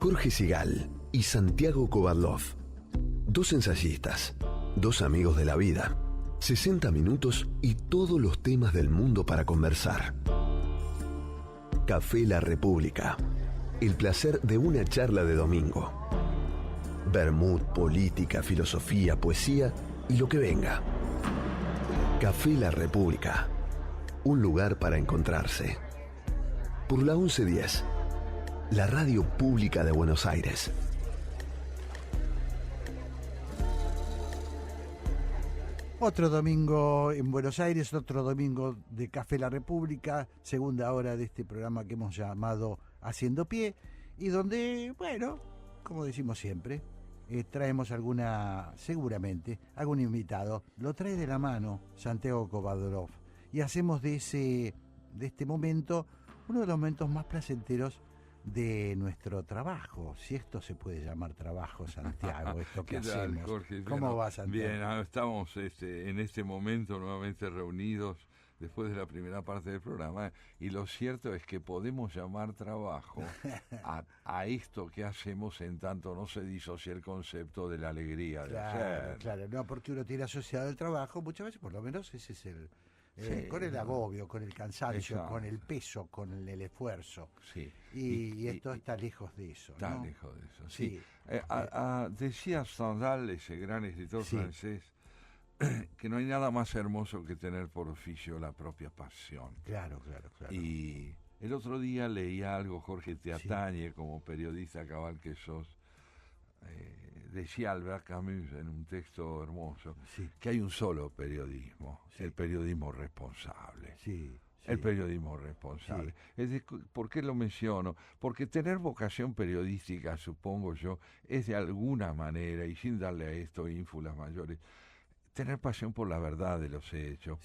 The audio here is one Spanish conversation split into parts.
Jorge Sigal y Santiago Kovadlov. Dos ensayistas, dos amigos de la vida. 60 minutos y todos los temas del mundo para conversar. Café La República. El placer de una charla de domingo. Vermut, política, filosofía, poesía y lo que venga. Café La República. Un lugar para encontrarse. Por la 1110. La radio pública de Buenos Aires. Otro domingo en Buenos Aires, otro domingo de Café La República, segunda hora de este programa que hemos llamado Haciendo Pie, y donde, bueno, como decimos siempre, traemos seguramente, algún invitado. Lo trae de la mano Santiago Kovadlov, y hacemos de este momento uno de los momentos más placenteros de nuestro trabajo, si esto se puede llamar trabajo, Santiago, esto que hacemos. Jorge? ¿Cómo va, Santiago? Bien, estamos en este momento nuevamente reunidos después de la primera parte del programa, y lo cierto es que podemos llamar trabajo a esto que hacemos en tanto no se disocia el concepto de la alegría de hacer. Claro, no, porque uno tiene asociado el trabajo, muchas veces por lo menos ese es con el agobio, con el cansancio, exacto, con el peso, con el esfuerzo. Sí. Y esto está lejos de eso. Está ¿no? lejos de eso, sí. Sí. Decía Stendhal, ese gran escritor Sí. francés, que no hay nada más hermoso que tener por oficio la propia pasión. Claro. Y el otro día leía algo, Jorge, te atañe como periodista cabal que sos. Decía Albert Camus en un texto hermoso, Sí. que hay un solo periodismo, Sí. el periodismo responsable. Sí. El periodismo responsable. ¿Por qué lo menciono? Porque tener vocación periodística, supongo yo, es de alguna manera, y sin darle a esto ínfulas mayores, tener pasión por la verdad de los hechos,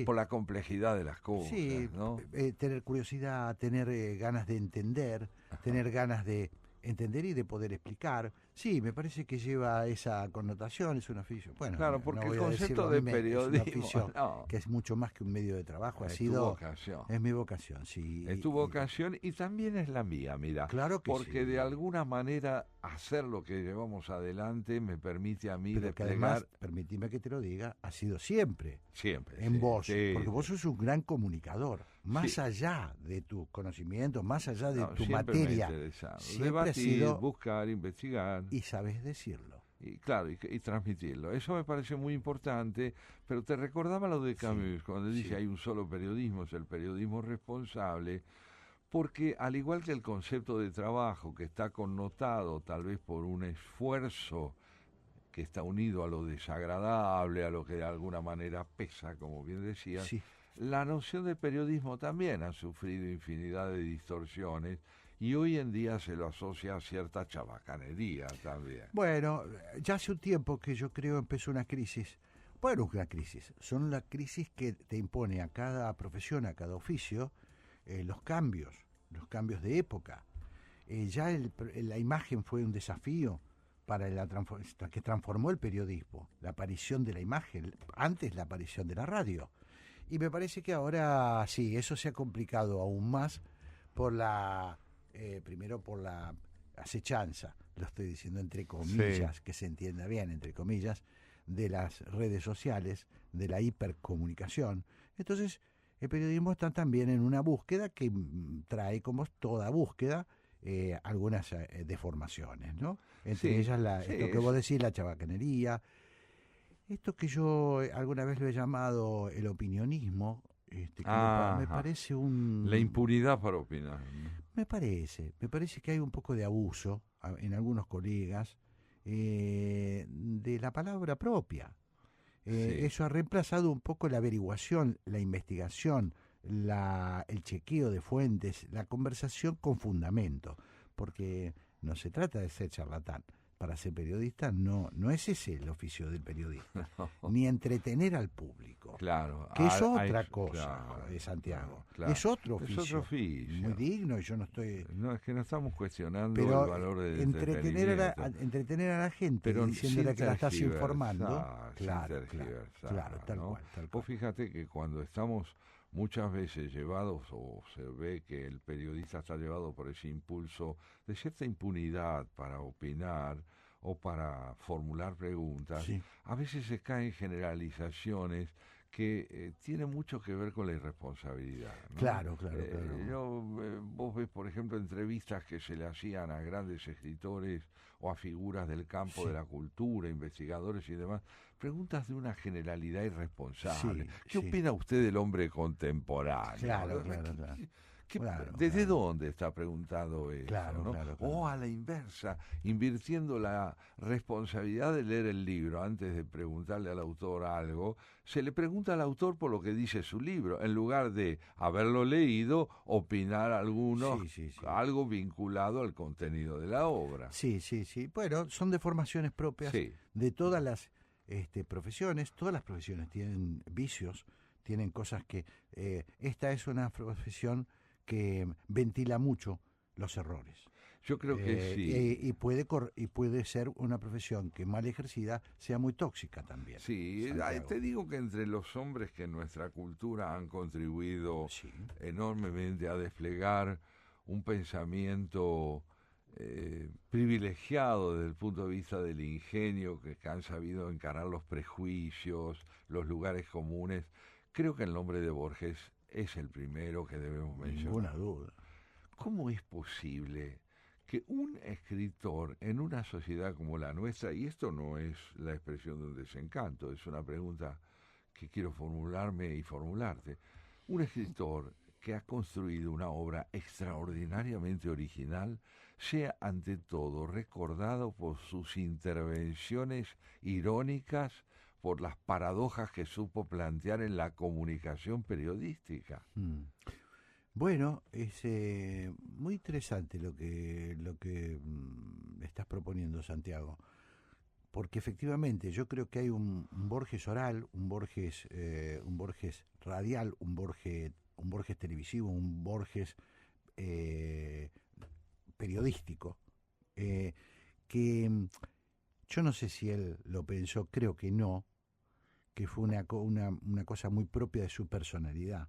por la complejidad de las cosas, Sí, ¿no? Tener curiosidad, tener ganas de entender, tener ganas de entender y de poder explicar. Sí, me parece que lleva esa connotación, es un oficio. Bueno, Claro, porque no voy el a concepto decirlo, de es un periodismo, oficio no, que es mucho más que un medio de trabajo. es tu vocación. Es mi vocación, sí. Es tu vocación y también es la mía, mira. Claro que porque sí. de alguna manera hacer lo que llevamos adelante me permite a mí Pero que desplegar además, permitime que te lo diga, ha sido siempre siempre. en sí, vos, sí, porque vos sos un gran comunicador, más Sí. allá de tus conocimientos, más allá de tu siempre me ha materia, interesado. siempre Debatir, ha sido, buscar, investigar. y sabes decirlo. Y claro, y transmitirlo. Eso me parece muy importante, pero te recordaba lo de Camus, cuando dice sí. hay un solo periodismo, es el periodismo responsable, porque al igual que el concepto de trabajo, que está connotado tal vez por un esfuerzo que está unido a lo desagradable, a lo que de alguna manera pesa, como bien decías, Sí. la noción de periodismo también ha sufrido infinidad de distorsiones, y hoy en día se lo asocia a cierta chabacanería también. Bueno, ya hace un tiempo que yo creo empezó una crisis. Bueno, una crisis. Son las crisis que te impone a cada profesión, a cada oficio, los cambios de época. Ya la imagen fue un desafío para que transformó el periodismo, la aparición de la imagen, antes la aparición de la radio. Y me parece que ahora sí, eso se ha complicado aún más primero por la acechanza, lo estoy diciendo entre comillas, que se entienda bien, entre comillas, de las redes sociales, de la hipercomunicación. Entonces, el periodismo está también en una búsqueda que trae, como toda búsqueda, algunas deformaciones, ¿no? Entre ellas esto que vos decís, la chabacanería, esto que yo alguna vez lo he llamado el opinionismo, que me parece la impunidad para opinar. Me parece que hay un poco de abuso en algunos colegas de la palabra propia. Eso ha reemplazado un poco la averiguación, la investigación, el chequeo de fuentes, la conversación con fundamento, porque no se trata de ser charlatán. Para ser periodista no es ese el oficio del periodista, ni entretener al público, claro, que es otra cosa, claro, Santiago, claro. es otro oficio, es otro oficio, muy digno, y yo no estoy... No, es que no estamos cuestionando pero el valor del entretener a la gente, pero diciéndole que la estás informando, claro, tal cual. cual. Vos fíjate que cuando estamos muchas veces llevados, o se ve que el periodista está llevado por ese impulso de cierta impunidad para opinar o para formular preguntas, Sí. a veces se caen generalizaciones que tienen mucho que ver con la irresponsabilidad, ¿no? Claro, claro. Vos ves, por ejemplo, entrevistas que se le hacían a grandes escritores o a figuras del campo Sí. de la cultura, investigadores y demás, preguntas de una generalidad irresponsable. Sí, ¿Qué sí. opina usted del hombre contemporáneo? Claro, ¿Qué- claro, claro. Claro, ¿Desde claro. dónde está preguntado eso? Claro, ¿no? claro, O claro. a la inversa, invirtiendo la responsabilidad de leer el libro antes de preguntarle al autor algo, se le pregunta al autor por lo que dice su libro, en lugar de haberlo leído, opinar Sí, sí, sí. algo vinculado al contenido de la obra. Sí, sí, sí. Bueno, son deformaciones propias Sí. de todas las profesiones. Todas las profesiones tienen vicios, tienen cosas que... esta es una profesión que ventila mucho los errores. Yo creo que sí. Y puede ser una profesión que mal ejercida sea muy tóxica también. Sí, Santiago. te digo que entre los hombres que en nuestra cultura han contribuido Sí. enormemente a desplegar un pensamiento privilegiado desde el punto de vista del ingenio, que han sabido encarar los prejuicios, los lugares comunes, creo que el nombre de Borges es el primero que debemos mencionar. Ninguna duda. ¿Cómo es posible que un escritor en una sociedad como la nuestra, y esto no es la expresión de un desencanto, es una pregunta que quiero formularme y formularte, un escritor que ha construido una obra extraordinariamente original sea ante todo recordado por sus intervenciones irónicas, por las paradojas que supo plantear en la comunicación periodística? Bueno, es muy interesante lo que estás proponiendo, Santiago, porque efectivamente yo creo que hay un Borges oral, un Borges radial, un Borges televisivo, un Borges periodístico, que yo no sé si él lo pensó, creo que no, que fue una cosa muy propia de su personalidad.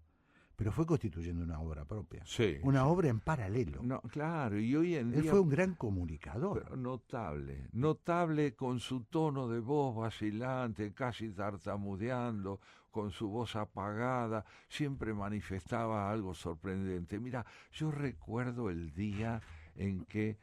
Pero fue constituyendo una obra propia. Sí. Una obra en paralelo. No, claro, y hoy en Él día... fue un gran comunicador. Pero notable con su tono de voz vacilante, casi tartamudeando, con su voz apagada, siempre manifestaba algo sorprendente. Mira, yo recuerdo el día en que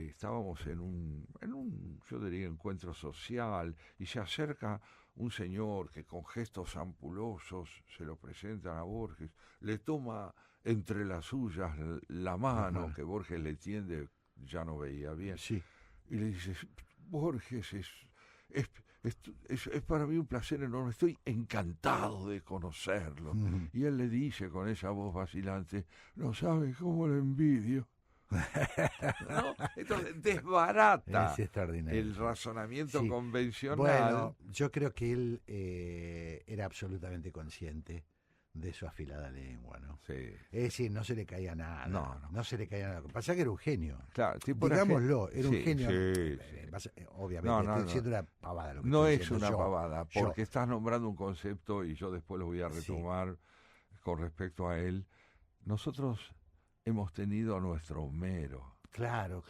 estábamos en un, yo diría, encuentro social, y se acerca un señor que con gestos ampulosos se lo presentan a Borges, le toma entre las suyas la mano. Ajá. Que Borges le tiende, ya no veía bien, sí. Y le dice: Borges, es para mí un placer enorme, estoy encantado de conocerlo. Y él le dice con esa voz vacilante: no sabe cómo le envidio. ¿No? Entonces desbarata el razonamiento convencional. Bueno, yo creo que él era absolutamente consciente de su afilada lengua, ¿no? Sí. Es decir, no se le caía nada. No se le caía nada. Lo que pasa es que era un genio. Claro, digámoslo, era un genio. Sí. Obviamente, estoy diciendo una pavada. Lo que no estoy es una yo, pavada, porque estás nombrando un concepto y yo después lo voy a retomar con respecto a él. Nosotros hemos tenido a nuestro Homero. Claro.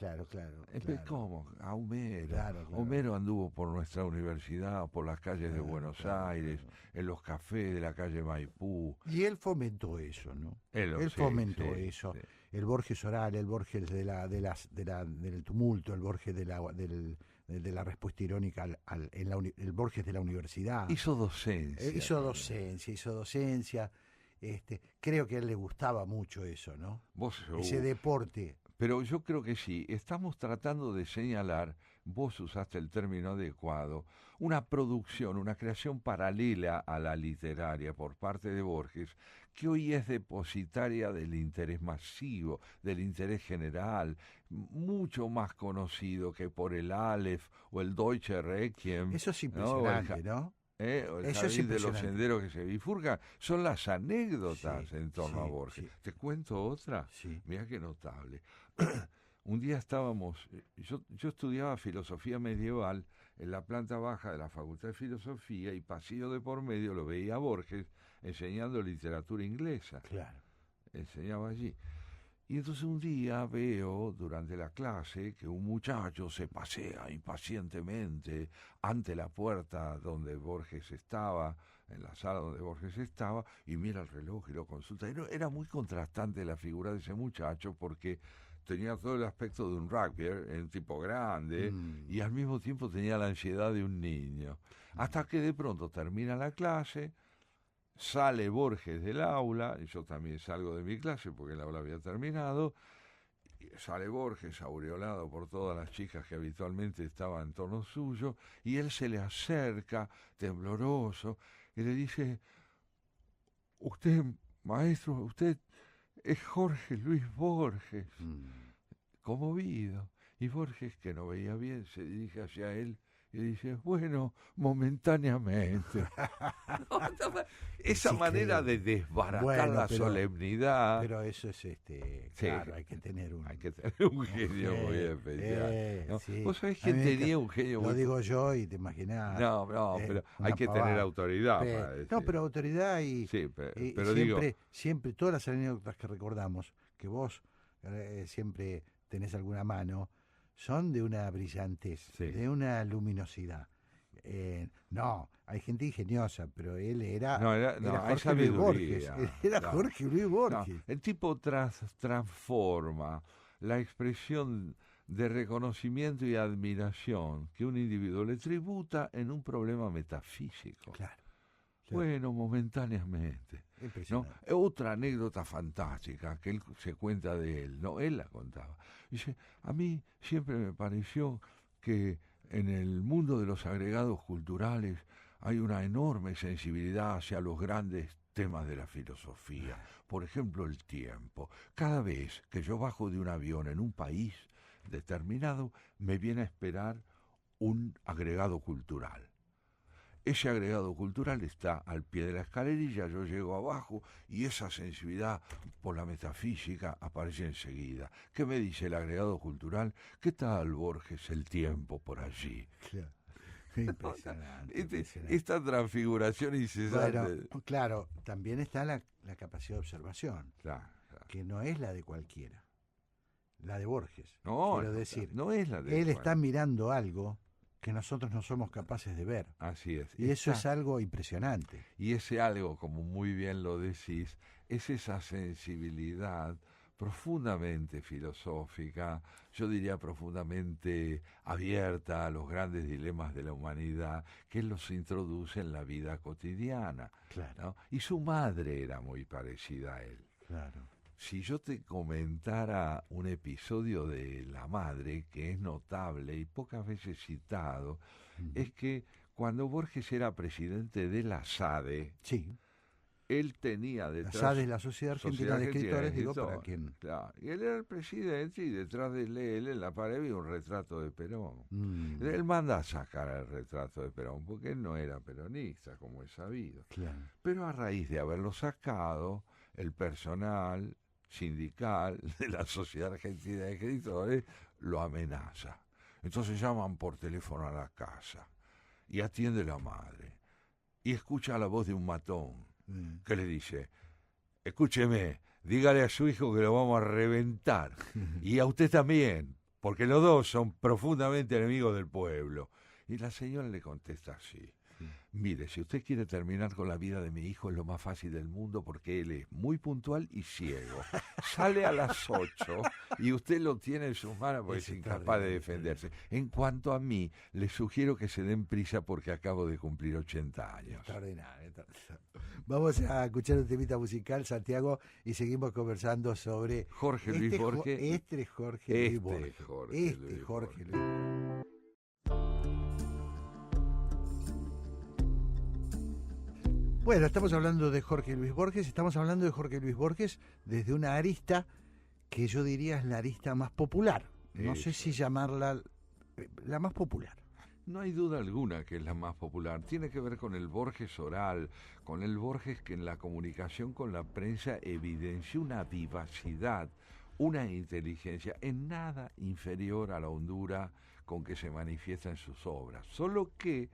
¿Cómo? A Homero. Claro. Homero anduvo por nuestra universidad, por las calles de Buenos Aires, en los cafés de la calle Maipú. Y él fomentó eso, ¿no? Él fomentó eso. Sí. El Borges oral, el Borges del tumulto, el Borges de la respuesta irónica, el Borges de la universidad. Hizo docencia. Hizo docencia. Creo que a él le gustaba mucho eso, ¿no? Ese deporte. Pero yo creo que sí, estamos tratando de señalar, vos usaste el término adecuado, una producción, una creación paralela a la literaria por parte de Borges, que hoy es depositaria del interés masivo, del interés general, mucho más conocido que por el Aleph o el Deutsche Requiem. Eso es impresionante, ¿no? O el jardín de los senderos que se bifurcan, son las anécdotas en torno a Borges. Sí. ¿Te cuento otra? Sí. Mira qué notable. Un día estábamos, yo estudiaba filosofía medieval en la planta baja de la Facultad de Filosofía, y pasillo de por medio lo veía a Borges enseñando literatura inglesa. Claro. Enseñaba allí. Y entonces un día veo durante la clase que un muchacho se pasea impacientemente ante la puerta donde Borges estaba, en la sala donde Borges estaba, y mira el reloj y lo consulta. Y era muy contrastante la figura de ese muchacho porque tenía todo el aspecto de un rugbyer, un tipo grande, y al mismo tiempo tenía la ansiedad de un niño. Hasta que de pronto termina la clase, sale Borges del aula, y yo también salgo de mi clase porque el aula había terminado, y sale Borges aureolado por todas las chicas que habitualmente estaban en torno suyo, y él se le acerca, tembloroso, y le dice: usted, maestro, usted es Jorge Luis Borges. Conmovido. Y Borges, que no veía bien, se dirige hacia él y dice: bueno, momentáneamente. Esa manera de desbaratar la solemnidad. Pero eso es, claro, hay que tener un... Hay que tener un genio muy especial, ¿no? Sí. ¿Vos sabés quién tenía un genio muy... Lo digo yo y te imaginás. No, pero hay que tener autoridad para decir. No, pero autoridad y... Sí, pero siempre, digo... Siempre, todas las anécdotas que recordamos, que vos siempre tenés alguna mano, son de una brillantez, de una luminosidad. No, hay gente ingeniosa, pero él era Jorge Luis Borges. Era Jorge Luis Borges. No, el tipo transforma la expresión de reconocimiento y admiración que un individuo le tributa en un problema metafísico. Claro. Bueno, momentáneamente. ¿No? Otra anécdota fantástica que él se cuenta de él, ¿no? Él la contaba. Dice: a mí siempre me pareció que en el mundo de los agregados culturales hay una enorme sensibilidad hacia los grandes temas de la filosofía. Por ejemplo, el tiempo. Cada vez que yo bajo de un avión en un país determinado, me viene a esperar un agregado cultural. Ese agregado cultural está al pie de la escalerilla, yo llego abajo y esa sensibilidad por la metafísica aparece enseguida. ¿Qué me dice el agregado cultural? ¿Qué tal, Borges, el tiempo por allí? Claro. Impresionante. Esta transfiguración incesante. Bueno, claro, también está la capacidad de observación, claro. Que no es la de cualquiera, la de Borges. No, quiero decir, no es la de él está mirando algo que nosotros no somos capaces de ver. Así es. Y eso es algo impresionante. Y ese algo, como muy bien lo decís, es esa sensibilidad profundamente filosófica, yo diría profundamente abierta a los grandes dilemas de la humanidad, que él los introduce en la vida cotidiana. Claro. ¿No? Y su madre era muy parecida a él. Claro. Si yo te comentara un episodio de la madre que es notable y pocas veces citado, es que cuando Borges era presidente de la SADE, sí, él tenía detrás... La SADE es la Sociedad Argentina de Escritores, digo, para quien... Claro, y él era el presidente y detrás de él en la pared había un retrato de Perón. Él manda a sacar el retrato de Perón porque él no era peronista, como es sabido. Claro. Pero a raíz de haberlo sacado, el personal sindical de la Sociedad Argentina de Escritores lo amenaza. Entonces llaman por teléfono a la casa y atiende la madre y escucha la voz de un matón que le dice: escúcheme, dígale a su hijo que lo vamos a reventar y a usted también, porque los dos son profundamente enemigos del pueblo. Y la señora le contesta así: mire, si usted quiere terminar con la vida de mi hijo es lo más fácil del mundo porque él es muy puntual y ciego. Sale a las 8 y usted lo tiene en sus manos porque es incapaz de defenderse. En cuanto a mí, le sugiero que se den prisa porque acabo de cumplir 80 años. Extraordinario. Vamos a escuchar un temita musical, Santiago, y seguimos conversando sobre Jorge Luis Borges. Jorge Luis Borges. Bueno, estamos hablando de Jorge Luis Borges, desde una arista que yo diría es la arista más popular. No sé si llamarla la más popular. No hay duda alguna que es la más popular. Tiene que ver con el Borges oral, con el Borges que en la comunicación con la prensa evidencia una vivacidad, una inteligencia en nada inferior a la hondura con que se manifiesta en sus obras. Solo que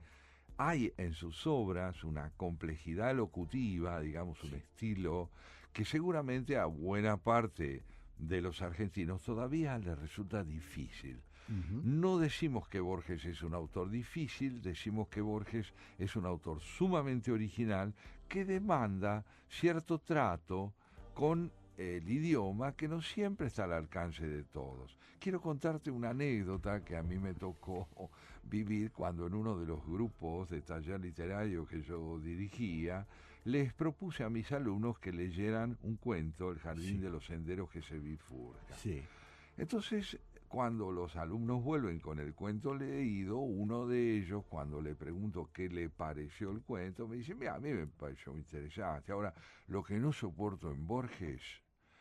hay en sus obras una complejidad locutiva, digamos, un estilo que seguramente a buena parte de los argentinos todavía les resulta difícil. Ujú. No decimos que Borges es un autor difícil, decimos que Borges es un autor sumamente original que demanda cierto trato con el idioma que no siempre está al alcance de todos. Quiero contarte una anécdota que a mí me tocó vivir cuando en uno de los grupos de taller literario que yo dirigía, les propuse a mis alumnos que leyeran un cuento, El jardín Sí. de los senderos que se bifurcan. Sí. Entonces, cuando los alumnos vuelven con el cuento leído, uno de ellos, cuando le pregunto qué le pareció el cuento, me dice, mira, a mí me pareció muy interesante. Ahora, lo que no soporto en Borges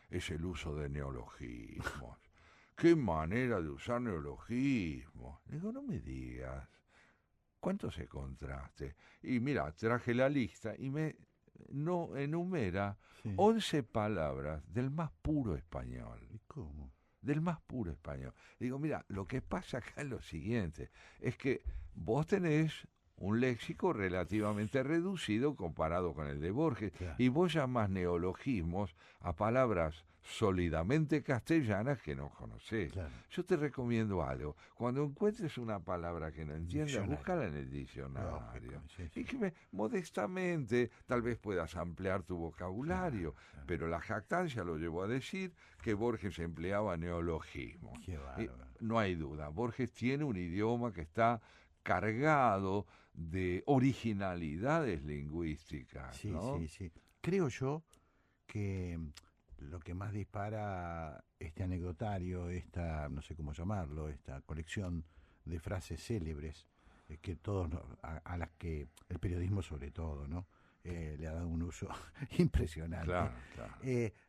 es el uso de neologismos. ¡Qué manera de usar neologismos! Le digo, no me digas, ¿cuántos encontraste? Y mira, traje la lista y me no enumera Sí. 11 palabras del más puro español. ¿Y cómo? Del más puro español. Digo, mira, lo que pasa acá es lo siguiente, es que vos tenés un léxico relativamente reducido comparado con el de Borges, Claro. y vos llamás neologismos a palabras sólidamente castellanas que no conocés. Claro. Yo te recomiendo algo, cuando encuentres una palabra que no entiendas, Diccionario. búscala en el diccionario. Lógico, sí, sí. Y que modestamente tal vez puedas ampliar tu vocabulario, Claro. pero la jactancia lo llevó a decir que Borges empleaba neologismos. Qué Y bárbaro. no hay duda, Borges tiene un idioma que está cargado de originalidades lingüísticas, Sí, ¿no? sí, sí. Creo yo que lo que más dispara este anecdotario, esta, no sé cómo llamarlo, esta colección de frases célebres, que todos, a las que el periodismo sobre todo, ¿no? Le ha dado un uso impresionante. Claro, claro.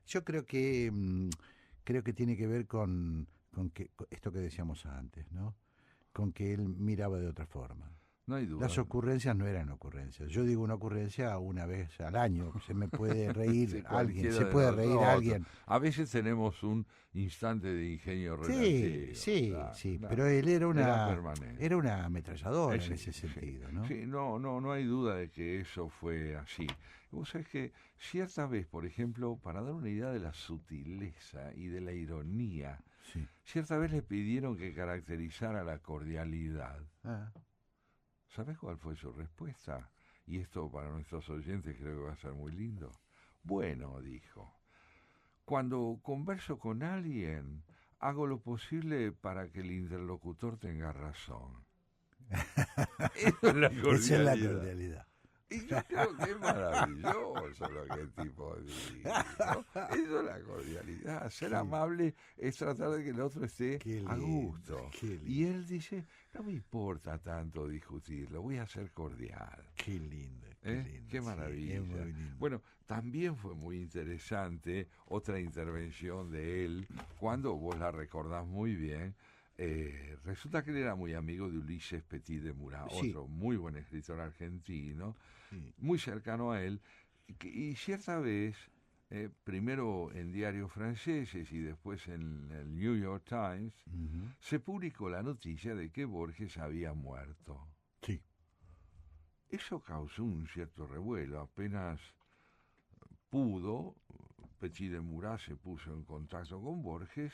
Yo creo que tiene que ver con esto que decíamos antes, ¿no? Con que él miraba de otra forma. No hay duda. Las ocurrencias no eran ocurrencias. Yo digo una ocurrencia una vez al año. Se me puede reír Sí, alguien. cualquiera Se de puede reír nosotros. alguien. A veces tenemos un instante de ingenio Sí, relativo. sí, Claro, sí. claro. Pero él era permanente. era una ametralladora en Sí, ese sí. sentido, ¿no? Sí, no hay duda de que eso fue así. Vos sabés que cierta vez, por ejemplo, para dar una idea de la sutileza y de la ironía, Sí. cierta vez le pidieron que caracterizara la cordialidad. Ah, ¿Sabés cuál fue su respuesta? Y esto para nuestros oyentes creo que va a ser muy lindo. Bueno, dijo, cuando converso con alguien, hago lo posible para que el interlocutor tenga razón. Eso es la cordialidad. esa es la cordialidad. Y yo creo que es maravilloso lo que el tipo dice, ¿no? Eso es la cordialidad. Ser Qué- amable es tratar de que el otro esté Qué a lindo, gusto. qué lindo. Y él dice, no me importa tanto discutirlo, voy a ser cordial. Qué lindo, ¿Eh? qué lindo. Qué sí, maravilla. es muy lindo. Bueno, también fue muy interesante otra intervención de él, cuando vos la recordás muy bien. Resulta que él era muy amigo de Ulises Petit de Murat, Sí. otro muy buen escritor argentino, Sí. muy cercano a él, y cierta vez, primero en diarios franceses y después en el New York Times, Ujú. se publicó la noticia de que Borges había muerto. Sí. Eso causó un cierto revuelo. Apenas pudo, Petit de Murat se puso en contacto con Borges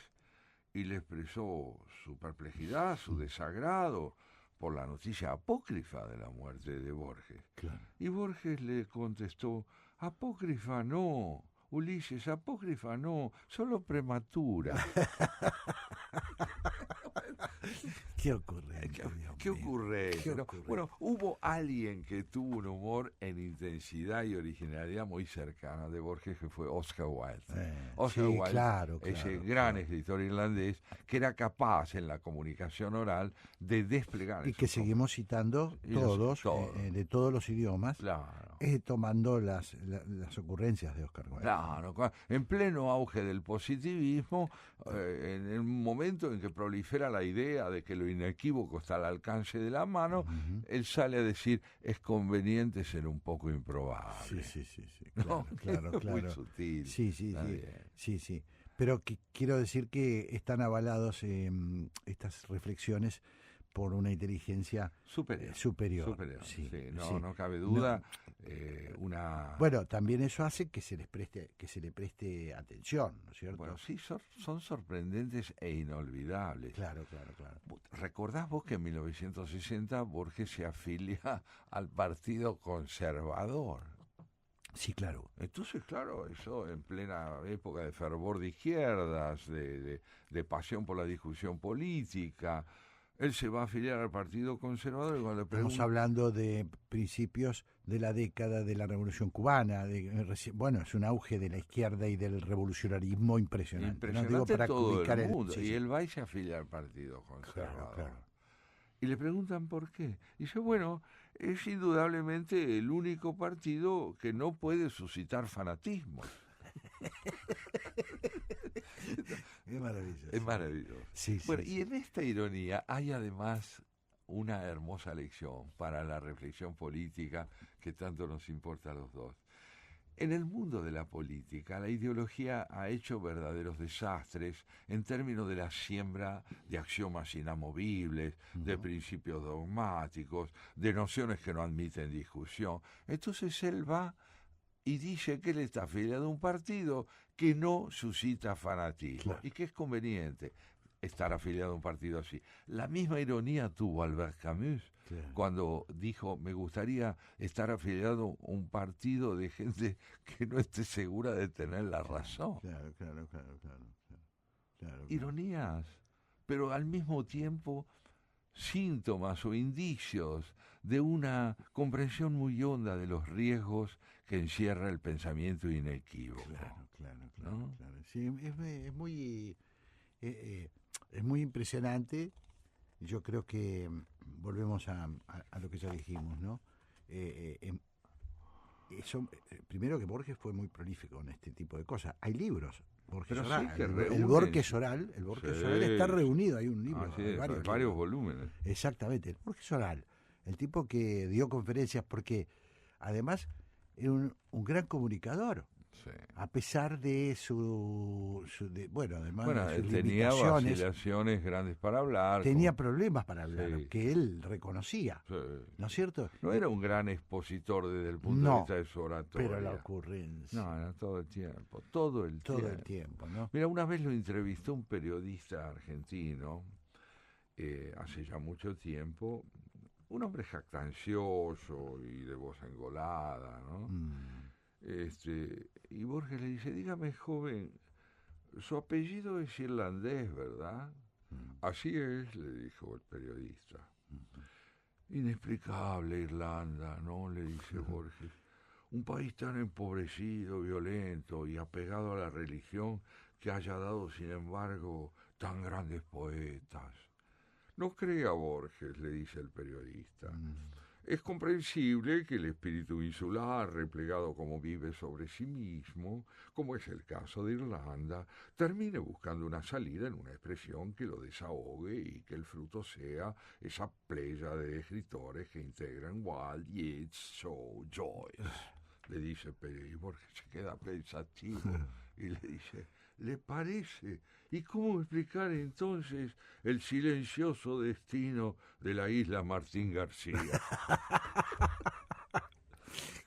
y le expresó su perplejidad, su desagrado por la noticia apócrifa de la muerte de Borges. Claro. Y Borges le contestó, apócrifa no, Ulises, apócrifa no, solo prematura. Qué ocurrente, ¿Qué ocurre? Qué ¿No? ocurrente. Bueno, hubo alguien que tuvo un humor en intensidad y originalidad muy cercana de Borges, que fue Oscar Wilde. Oscar sí, Wilde, claro, ese claro, gran claro. escritor irlandés, que era capaz en la comunicación oral de desplegar. Y en que sus seguimos citando Y los- todos, todos. de todos los idiomas, Claro. tomando las ocurrencias de Oscar Wilde. Claro, en pleno auge del positivismo, en el momento en que prolifera la idea de que lo inequívoco está al alcance de la mano, Ujú. él sale a decir, es conveniente ser un poco improbable. Sí, ¿No? claro, Es muy claro. sutil. Sí, Está bien. sí. Pero quiero decir que están avalados estas reflexiones por una inteligencia superior. Superior. Sí, Sí, sí. no cabe duda. Bueno, también eso hace que se le preste atención, ¿no es cierto? Bueno, sí, son sorprendentes e inolvidables. Claro. ¿Recordás vos que en 1960 Borges se afilia al Partido Conservador? Sí, claro. Entonces, claro, eso en plena época de fervor de izquierdas, de pasión por la discusión política, él se va a afiliar al Partido Conservador y cuando le Estamos hablando de principios de la década de la Revolución Cubana. Bueno, es un auge de la izquierda y del revolucionarismo impresionante. ¿No? Digo, para todo ubicar el mundo. sí, y sí. él va y se afilia al Partido Conservador. Claro. Y le preguntan por qué. Dice, bueno, es indudablemente el único partido que no puede suscitar fanatismos. Es maravilloso. Es maravilloso. Sí, Bueno, sí, y en esta ironía hay además una hermosa lección para la reflexión política que tanto nos importa a los dos. En el mundo de la política, la ideología ha hecho verdaderos desastres en términos de la siembra de axiomas inamovibles, de principios dogmáticos, de nociones que no admiten discusión. Entonces él va y dice que él está afiliado a un partido que no suscita fanatismo, Claro. y que es conveniente estar afiliado a un partido así. La misma ironía tuvo Albert Camus Claro. cuando dijo, me gustaría estar afiliado a un partido de gente que no esté segura de tener la razón. Claro. Ironías, pero al mismo tiempo síntomas o indicios de una comprensión muy honda de los riesgos que encierra el pensamiento inequívoco. Claro. ¿No? Sí, es muy impresionante. Yo creo que volvemos a lo que ya dijimos, ¿no? Primero que Borges fue muy prolífico en este tipo de cosas. Hay libros. Borges Pero oral. sí que el reúnen. Borges oral, está reunido, hay un libro, Así hay es, varios varios libros. volúmenes. Exactamente, el Borges oral, el tipo que dio conferencias, porque además era un gran comunicador. Sí. A pesar de además de sus tenía limitaciones, vacilaciones grandes para hablar. tenía problemas para hablar, Sí. que él reconocía, Sí. ¿no es cierto? No era un gran expositor desde el punto de No, vista de su oratoria. pero la ocurrencia, No, era todo el tiempo, todo el tiempo, ¿no? Mira, una vez lo entrevistó un periodista argentino, hace ya mucho tiempo, un hombre jactancioso y de voz engolada, ¿no? Y Borges le dice, dígame, joven, su apellido es irlandés, ¿verdad? Así es, le dijo el periodista. Inexplicable Irlanda, ¿no? Le dice Borges. Un país tan empobrecido, violento y apegado a la religión que haya dado, sin embargo, tan grandes poetas. No crea, Borges, le dice el periodista. Es comprensible que el espíritu insular, replegado como vive sobre sí mismo, como es el caso de Irlanda, termine buscando una salida en una expresión que lo desahogue y que el fruto sea esa playa de escritores que integran Wilde, Yeats, Shaw, Joyce. Le dice Pérez, y Borges se queda pensativo y le dice, ¿le parece? ¿Y cómo explicar entonces el silencioso destino de la isla Martín García?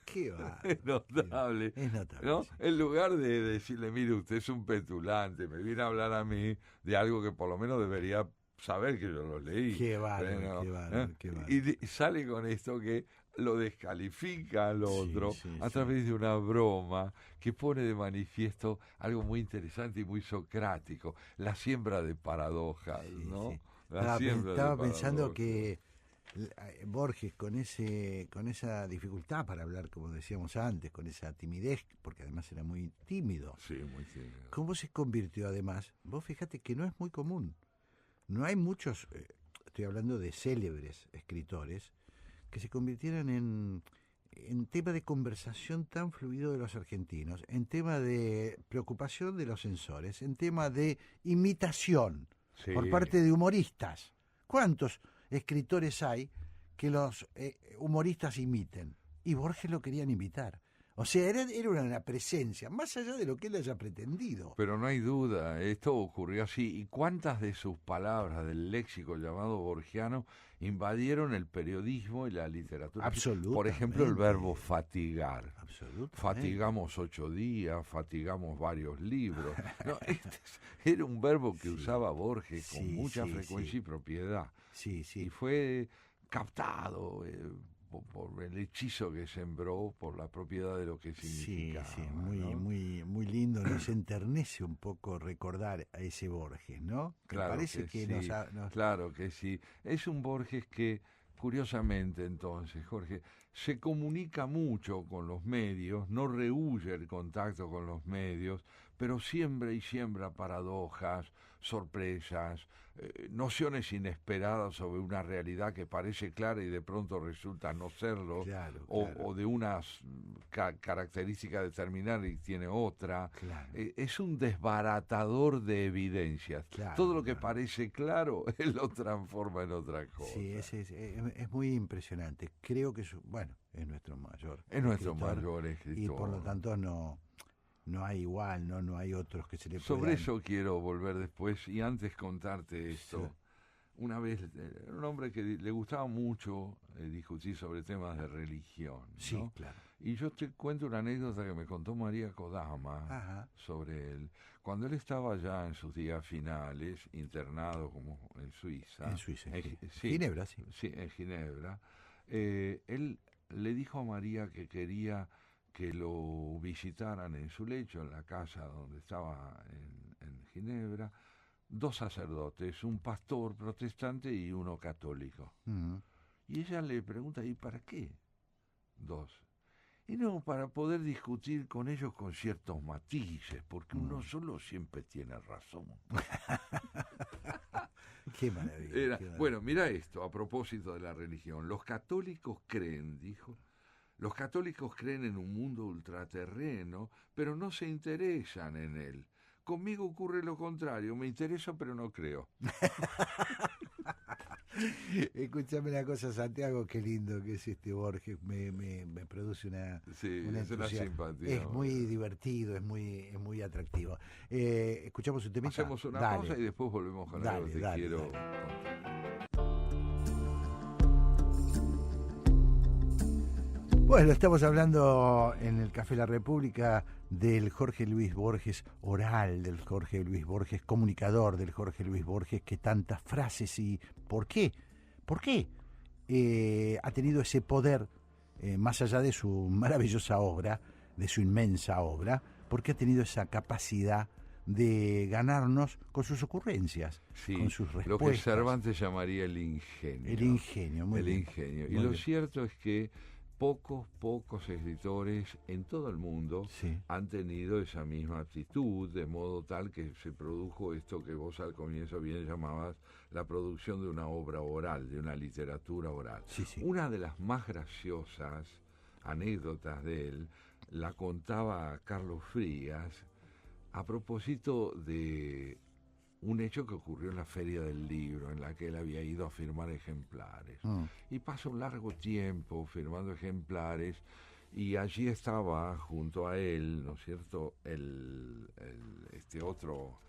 Qué va. Es notable. Es notable. ¿No? Sí. En lugar de decirle, mire, usted es un petulante, me viene a hablar a mí de algo que por lo menos debería saber que yo lo leí. Qué bárbaro, Bueno, qué bárbaro, qué bárbaro. Y sale con esto que lo descalifica al otro a través de una broma que pone de manifiesto algo muy interesante y muy socrático, la siembra de paradojas, ¿no? Sí. La siembra Estaba de pensando paradojas. que Borges con esa dificultad para hablar, como decíamos antes, con esa timidez, porque además era muy tímido. Sí, muy tímido. ¿Cómo se convirtió además? Vos fíjate que no es muy común. No hay muchos, estoy hablando de célebres escritores, que se convirtieran en tema de conversación tan fluido de los argentinos, en tema de preocupación de los censores, en tema de imitación Sí. por parte de humoristas. ¿Cuántos escritores hay que los humoristas imiten? Y Borges lo querían imitar. O sea, era una presencia, más allá de lo que él haya pretendido. Pero no hay duda, esto ocurrió así. ¿Y cuántas de sus palabras del léxico llamado borgiano invadieron el periodismo y la literatura? Absolutamente. Por ejemplo, el verbo fatigar. Absolutamente. Fatigamos 8 días, fatigamos varios libros. No, era un verbo que usaba Borges con mucha frecuencia y propiedad. Sí, sí. Y fue captado por el hechizo que sembró, por la propiedad de lo que significaba. Sí, ¿no? muy lindo. Nos enternece un poco recordar a ese Borges, ¿no? Claro, parece que sí, claro que sí. Es un Borges que, curiosamente entonces, Jorge, se comunica mucho con los medios, no rehúye el contacto con los medios, pero siembra y siembra paradojas, sorpresas, nociones inesperadas sobre una realidad que parece clara y de pronto resulta no serlo, claro. O de unas características determinadas y tiene otra. Claro. Es un desbaratador de evidencias. Claro, todo lo que parece claro, él lo transforma en otra cosa. Sí, es muy impresionante. Creo que es nuestro mayor Es nuestro mayor escritor. Y por lo tanto no hay igual, no hay otros que se le puedan... Sobre eso quiero volver después y antes contarte esto. Sí. Una vez, un hombre que le gustaba mucho discutir sobre temas de religión, ¿no? Sí, claro. Y yo te cuento una anécdota que me contó María Kodama sobre él. Cuando él estaba ya en sus días finales, internado como en Suiza. En Suiza, sí. Ginebra, sí. Sí, en Ginebra. Él le dijo a María que quería que lo visitaran en su lecho, en la casa donde estaba en Ginebra, 2 sacerdotes, un pastor protestante y uno católico. Uh-huh. Y ella le pregunta, ¿y para qué 2? Y no, para poder discutir con ellos con ciertos matices, porque uno solo siempre tiene razón. Qué maravilla. Bueno, mira esto, a propósito de la religión. Los católicos creen, dijo, los católicos creen en un mundo ultraterreno, pero no se interesan en él. Conmigo ocurre lo contrario, me intereso pero no creo. Escúchame una cosa, Santiago, qué lindo que es este Borges, me produce una simpatía. Es muy divertido, es muy atractivo. Escuchamos un temita. Hacemos una cosa y después volvemos con algo que quiero contar. Bueno, estamos hablando en el Café La República del Jorge Luis Borges oral, del Jorge Luis Borges comunicador, del Jorge Luis Borges que tantas frases y ¿por qué? ¿Por qué ha tenido ese poder más allá de su maravillosa obra, de su inmensa obra? ¿Por qué ha tenido esa capacidad de ganarnos con sus ocurrencias, con sus respuestas? Lo que Cervantes llamaría el ingenio. El ingenio, muy bien. El ingenio. Y lo cierto es que pocos escritores en todo el mundo han tenido esa misma actitud, de modo tal que se produjo esto que vos al comienzo bien llamabas la producción de una obra oral, de una literatura oral. Sí. Una de las más graciosas anécdotas de él la contaba Carlos Frías a propósito de un hecho que ocurrió en la Feria del Libro, en la que él había ido a firmar ejemplares. Y pasó un largo tiempo firmando ejemplares, y allí estaba junto a él, ¿no es cierto?, este otro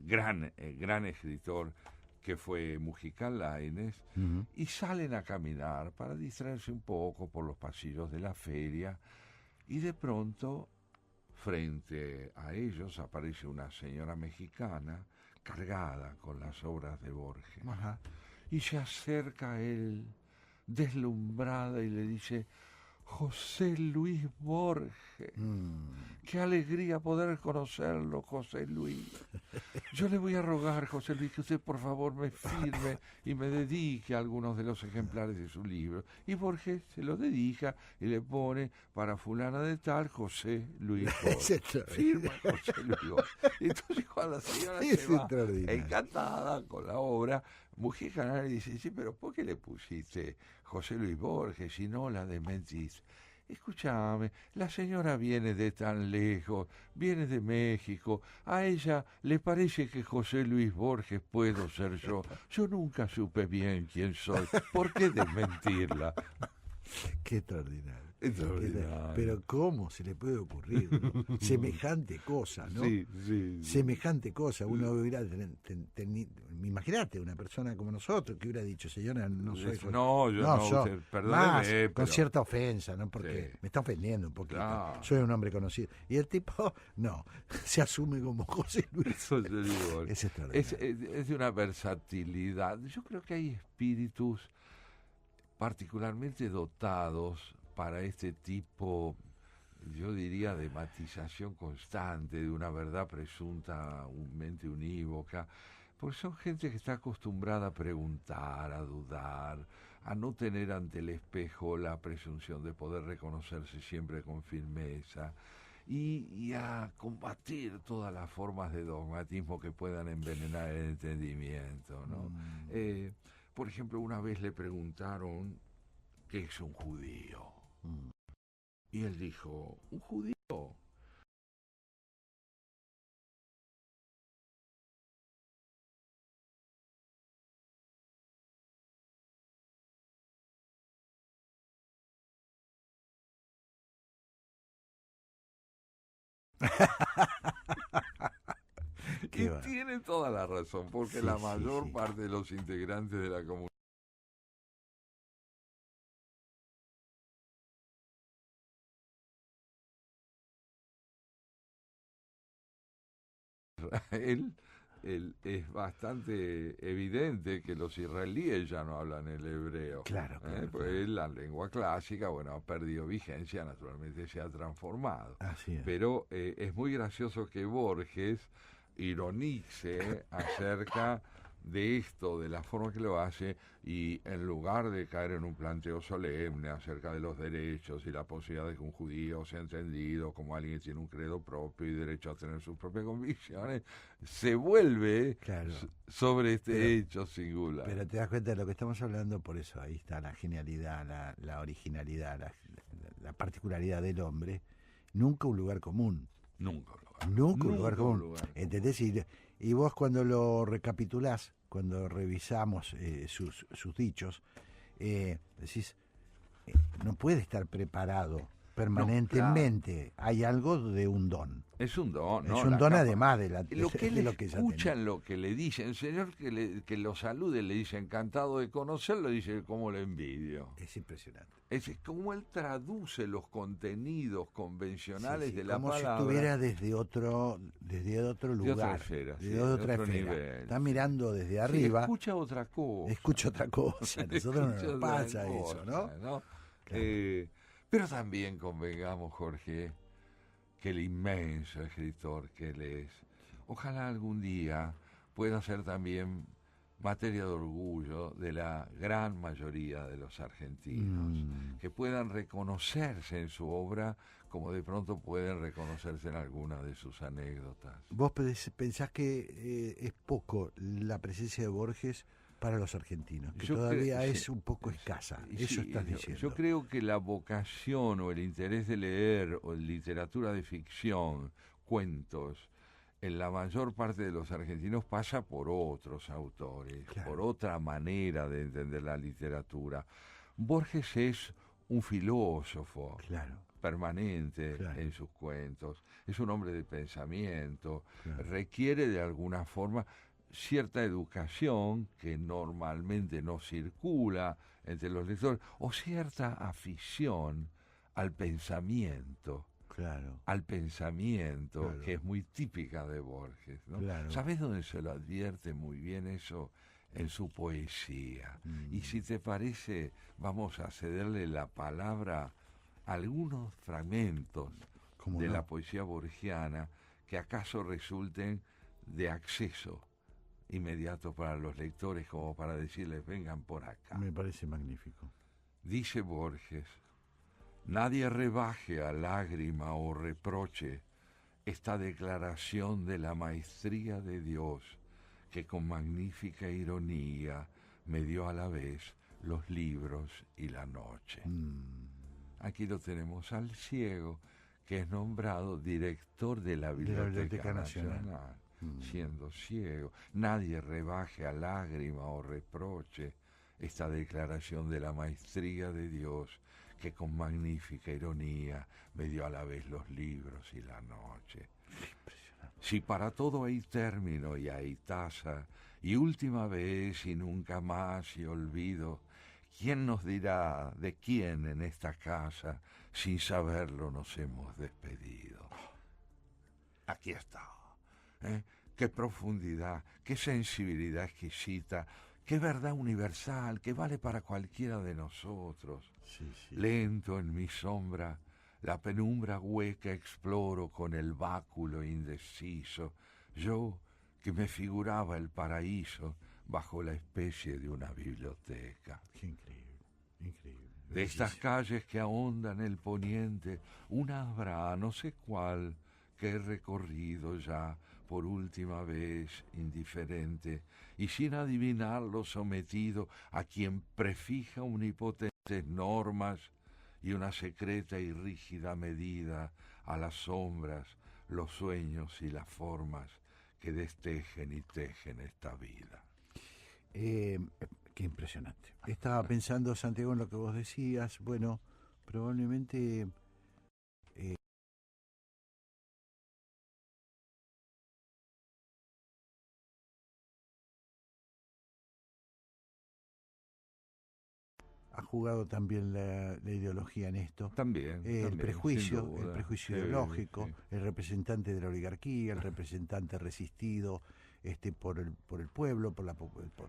gran escritor que fue Mujica Lainez, y salen a caminar para distraerse un poco por los pasillos de la feria, y de pronto frente a ellos aparece una señora mexicana cargada con las obras de Borges. Y se acerca a él deslumbrada y le dice: José Luis Borges, qué alegría poder conocerlo, José Luis. Yo le voy a rogar, José Luis, que usted por favor me firme y me dedique a algunos de los ejemplares de su libro. Y Borges se lo dedica y le pone: para fulana de tal, José Luis Borges. Firma José Luis Borges. Entonces cuando la señora se va encantada con la obra, Mujica le dice: sí, pero ¿por qué le pusiste José Luis Borges y no la de Mentis? Escúchame, la señora viene de tan lejos, viene de México, a ella le parece que José Luis Borges puedo ser yo. Yo nunca supe bien quién soy, ¿por qué desmentirla? Qué extraordinario. Extraordinario. Pero ¿cómo se le puede ocurrir, ¿no? Semejante cosa, ¿no? Sí. Semejante cosa. Uno hubiera imagínate una persona como nosotros que hubiera dicho, señora, no soy... No, yo no, yo, usted, perdóneme, más, pero... con cierta ofensa, ¿no? Porque Sí. me está ofendiendo un poquito. Claro. Soy un hombre conocido. Y el tipo, no, se asume como José Luis. Eso yo digo, Es extraordinario. es de una versatilidad. Yo creo que hay espíritus particularmente dotados para este tipo, yo diría, de matización constante de una verdad presuntamente unívoca, porque son gente que está acostumbrada a preguntar, a dudar, a no tener ante el espejo la presunción de poder reconocerse siempre con firmeza y a combatir todas las formas de dogmatismo que puedan envenenar el entendimiento, ¿no? Por ejemplo, una vez le preguntaron qué es un judío. Y él dijo, ¿un judío? Y tiene toda la razón, porque la mayor parte de los integrantes de la comunidad es bastante evidente que los israelíes ya no hablan el hebreo. Claro. Pues la lengua clásica, bueno, ha perdido vigencia, naturalmente se ha transformado. Así es. Pero es muy gracioso que Borges ironice acerca de esto, de la forma que lo hace, y en lugar de caer en un planteo solemne acerca de los derechos y la posibilidad de que un judío sea entendido como alguien que tiene un credo propio y derecho a tener sus propias convicciones, se vuelve sobre este hecho singular. Pero te das cuenta de lo que estamos hablando, por eso ahí está la genialidad, la originalidad, la particularidad del hombre. Nunca un lugar común. Nunca un lugar común. ¿Entendés? Y vos cuando lo recapitulás, cuando revisamos sus dichos, decís, no puede estar preparado permanentemente. Hay algo de un don. Es un don, ¿no? Es un don además de lo que de él lo que escuchan, lo que le dicen, señor que lo salude, le dice encantado de conocerlo, dice cómo lo envidio. Es impresionante. Es como él traduce los contenidos convencionales de la como palabra. Como si estuviera desde otro lugar, de otra esfera. Nivel. Está mirando desde arriba. Escucha otra cosa. Escucha otra cosa. A nosotros no nos pasa eso, ¿no? Claro. Pero también convengamos, Jorge, que el inmenso escritor que él es, ojalá algún día pueda ser también materia de orgullo de la gran mayoría de los argentinos, que puedan reconocerse en su obra como de pronto pueden reconocerse en alguna de sus anécdotas. ¿Vos pensás que es poco la presencia de Borges para los argentinos, que todavía es un poco escasa? Eso estás diciendo. Yo creo que la vocación o el interés de leer o literatura de ficción, cuentos, en la mayor parte de los argentinos pasa por otros autores, por otra manera de entender la literatura. Borges es un filósofo permanente en sus cuentos, es un hombre de pensamiento, requiere de alguna forma cierta educación que normalmente no circula entre los lectores, o cierta afición al pensamiento. Al pensamiento, que es muy típica de Borges, ¿no? ¿Sabes dónde se lo advierte muy bien eso? En su poesía. Y si te parece, vamos a cederle la palabra a algunos fragmentos de la poesía borgiana que acaso resulten de acceso inmediato para los lectores, como para decirles, vengan por acá. Me parece magnífico. Dice Borges: nadie rebaje a lágrima o reproche esta declaración de la maestría de Dios, que con magnífica ironía me dio a la vez los libros y la noche. Aquí lo tenemos al ciego, que es nombrado director de la Biblioteca Nacional. Siendo ciego, nadie rebaje a lágrima o reproche esta declaración de la maestría de Dios, que con magnífica ironía me dio a la vez los libros y la noche. Si para todo hay término y hay tasa, y última vez y nunca más y olvido, ¿quién nos dirá de quién en esta casa, sin saberlo, nos hemos despedido? Aquí está. Qué profundidad, qué sensibilidad exquisita, qué verdad universal que vale para cualquiera de nosotros. Sí, sí. Lento en mi sombra, la penumbra hueca exploro con el báculo indeciso, yo que me figuraba el paraíso bajo la especie de una biblioteca. Qué increíble, increíble. De estas calles que ahondan el poniente, una habrá, no sé cuál, que he recorrido ya por última vez indiferente y sin adivinarlo sometido a quien prefija omnipotentes normas y una secreta y rígida medida a las sombras, los sueños y las formas que destejen y tejen esta vida. Qué impresionante. Estaba pensando, Santiago, en lo que vos decías. Bueno, probablemente ha jugado también la ideología en esto. También. El prejuicio Sí, ideológico, sí. el representante de la oligarquía, el representante resistido por el pueblo, por la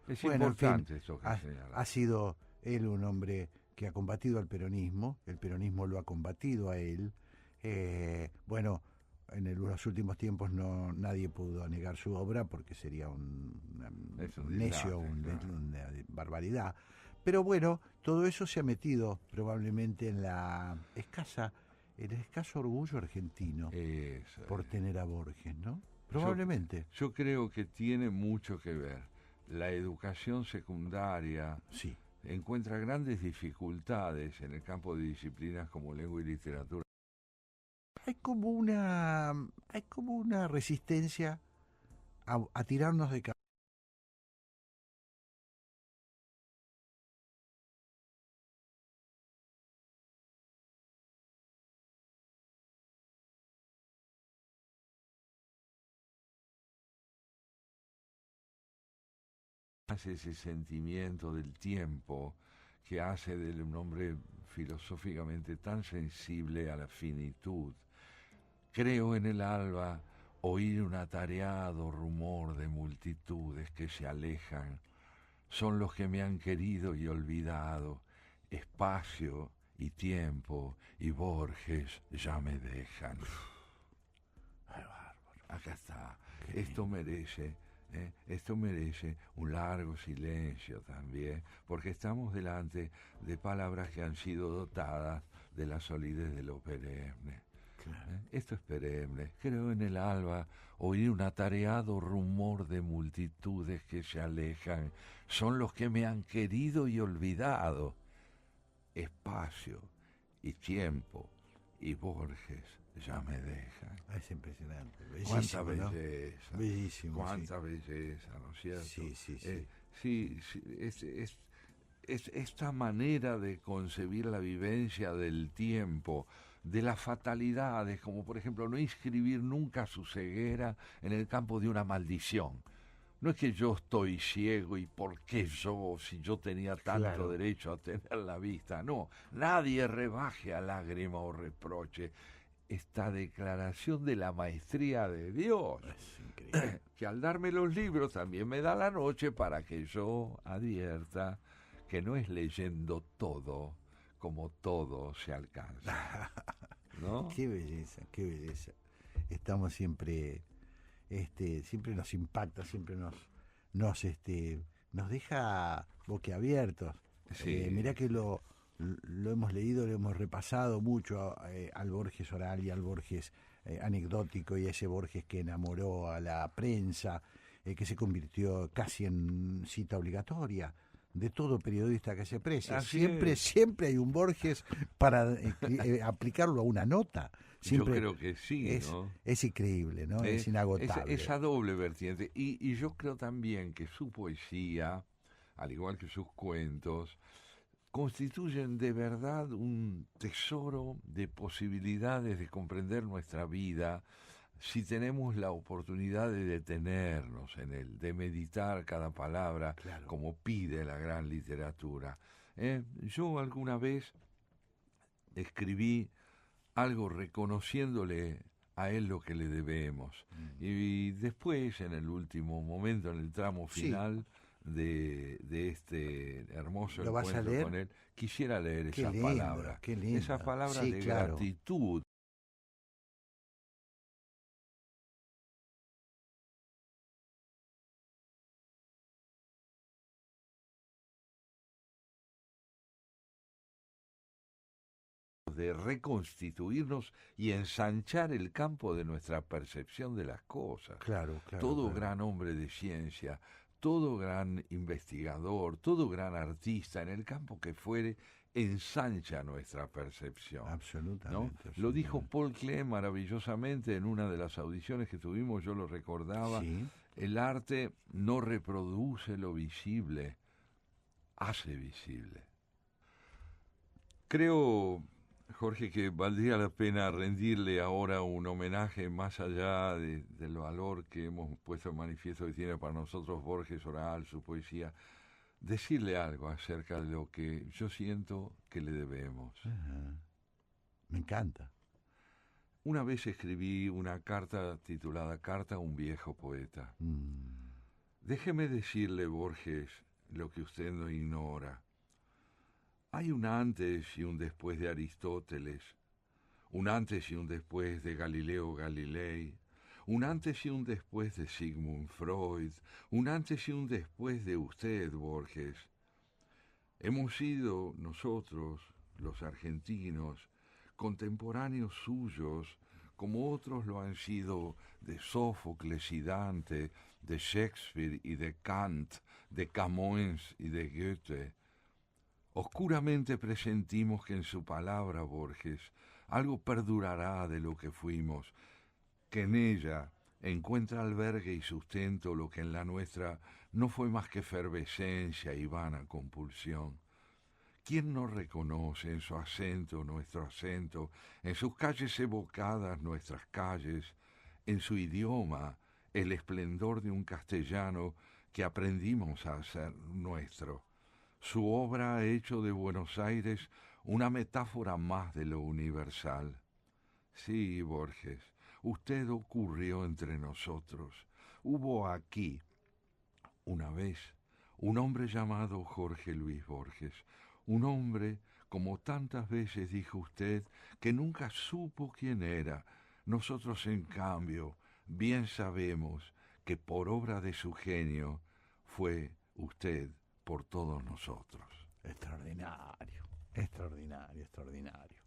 Es bueno, en fin, importante eso que señala. ha sido él un hombre que ha combatido al peronismo, el peronismo lo ha combatido a él. Bueno, los últimos tiempos nadie pudo negar su obra porque sería un necio, una barbaridad. Pero bueno, todo eso se ha metido probablemente en el escaso orgullo argentino por tener a Borges, ¿no? Probablemente. Yo creo que tiene mucho que ver. La educación secundaria Sí. encuentra grandes dificultades en el campo de disciplinas como lengua y literatura. Hay como una resistencia a tirarnos de cabeza. Ese sentimiento del tiempo que hace de un hombre filosóficamente tan sensible a la finitud. Creo en el alba oír un atareado rumor de multitudes que se alejan. Son los que me han querido y olvidado. Espacio y tiempo y Borges ya me dejan. Ay, bárbaro. Acá está. Qué Esto merece un largo silencio también, porque estamos delante de palabras que han sido dotadas de la solidez de lo perenne. Claro. Esto es perenne. Creo en el alba oír un atareado rumor de multitudes que se alejan. Son los que me han querido y olvidado. Espacio y tiempo y Borges ya me dejan. Es impresionante. Cuánta Bellísimo, ¿no? belleza. Bellísimo. Cuánta belleza, ¿no es cierto? Sí, sí, sí. Sí, es esta manera de concebir la vivencia del tiempo, de las fatalidades, como por ejemplo no inscribir nunca su ceguera en el campo de una maldición. No es que yo estoy ciego y por qué yo, si yo tenía tanto Claro. derecho a tener la vista. No, nadie rebaje a lágrima o reproche esta declaración de la maestría de Dios, Es increíble. que al darme los libros también me da la noche para que yo advierta que no es leyendo todo como todo se alcanza, ¿no? Qué belleza, qué belleza. Estamos siempre nos impacta, siempre nos deja boquiabiertos. Sí. Mirá que lo hemos leído, lo hemos repasado mucho al Borges oral y al Borges anecdótico, y a ese Borges que enamoró a la prensa, que se convirtió casi en cita obligatoria de todo periodista que se precie. Así Siempre hay un Borges para aplicarlo a una nota. Siempre Yo creo que sí, ¿no? Es increíble, ¿no? Es inagotable. Esa doble vertiente. Y yo creo también que su poesía, al igual que sus cuentos, constituyen de verdad un tesoro de posibilidades de comprender nuestra vida si tenemos la oportunidad de detenernos en él, de meditar cada palabra, Claro. como pide la gran literatura. Yo alguna vez escribí algo reconociéndole a él lo que le debemos. Y después, en el último momento, en el tramo Sí. final de este hermoso ¿Lo vas a encuentro leer? con él, quisiera leer Qué esas lindo, palabras. qué lindo. Esas palabras Sí, de claro. gratitud. De reconstituirnos y ensanchar el campo de nuestra percepción de las cosas. Claro, claro. Todo claro. gran hombre de ciencia, todo gran investigador, todo gran artista, en el campo que fuere, ensancha nuestra percepción. Absolutamente. Lo dijo absolutamente. Paul Klee maravillosamente en una de las audiciones que tuvimos, yo lo recordaba. Sí. El arte no reproduce lo visible, hace visible. Creo, Jorge, que valdría la pena rendirle ahora un homenaje más allá del valor que hemos puesto en manifiesto que tiene para nosotros Borges oral, su poesía, decirle algo acerca de lo que yo siento que le debemos. Ajá. Me encanta. Una vez escribí una carta titulada Carta a un viejo poeta. Déjeme decirle, Borges, lo que usted no ignora. Hay un antes y un después de Aristóteles, un antes y un después de Galileo Galilei, un antes y un después de Sigmund Freud, un antes y un después de usted, Borges. Hemos sido nosotros, los argentinos, contemporáneos suyos, como otros lo han sido de Sófocles y Dante, de Shakespeare y de Kant, de Camões y de Goethe. Oscuramente presentimos que en su palabra, Borges, algo perdurará de lo que fuimos, que en ella encuentra albergue y sustento lo que en la nuestra no fue más que efervescencia y vana compulsión. ¿Quién no reconoce en su acento nuestro acento, en sus calles evocadas nuestras calles, en su idioma el esplendor de un castellano que aprendimos a hacer nuestro? Su obra ha hecho de Buenos Aires una metáfora más de lo universal. Sí, Borges, usted ocurrió entre nosotros. Hubo aquí, una vez, un hombre llamado Jorge Luis Borges, un hombre, como tantas veces dijo usted, que nunca supo quién era. Nosotros, en cambio, bien sabemos que por obra de su genio fue usted por todos nosotros. Extraordinario, extraordinario, extraordinario.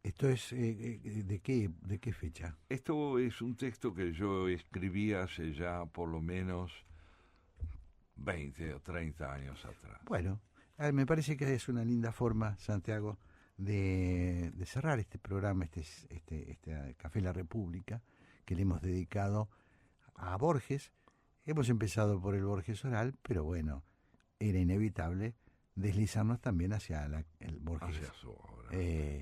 Esto es ¿de qué fecha? Esto es un texto que yo escribí hace ya por lo menos 20 o 30 años atrás. Bueno, me parece que es una linda forma, Santiago, de cerrar este programa, este Café La República, que le hemos dedicado a Borges. Hemos empezado por el Borges oral, pero bueno, era inevitable deslizarnos también hacia el Borges.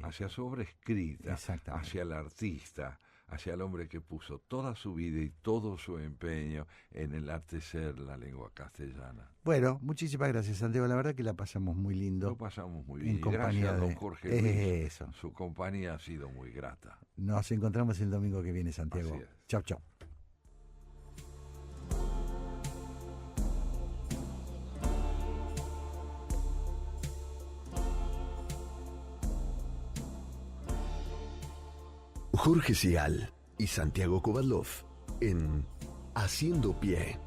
Hacia su obra escrita, Exactamente. hacia el artista, hacia el hombre que puso toda su vida y todo su empeño en el enaltecer la lengua castellana. Bueno, muchísimas gracias, Santiago. La verdad que la pasamos muy lindo. Lo pasamos muy bien. En compañía gracias, don de Jorge Luis. eso. Su compañía ha sido muy grata. Nos encontramos el domingo que viene, Santiago. Así es. Chau, chau. Jorge Sigal y Santiago Kovadlov en Haciendo Pie.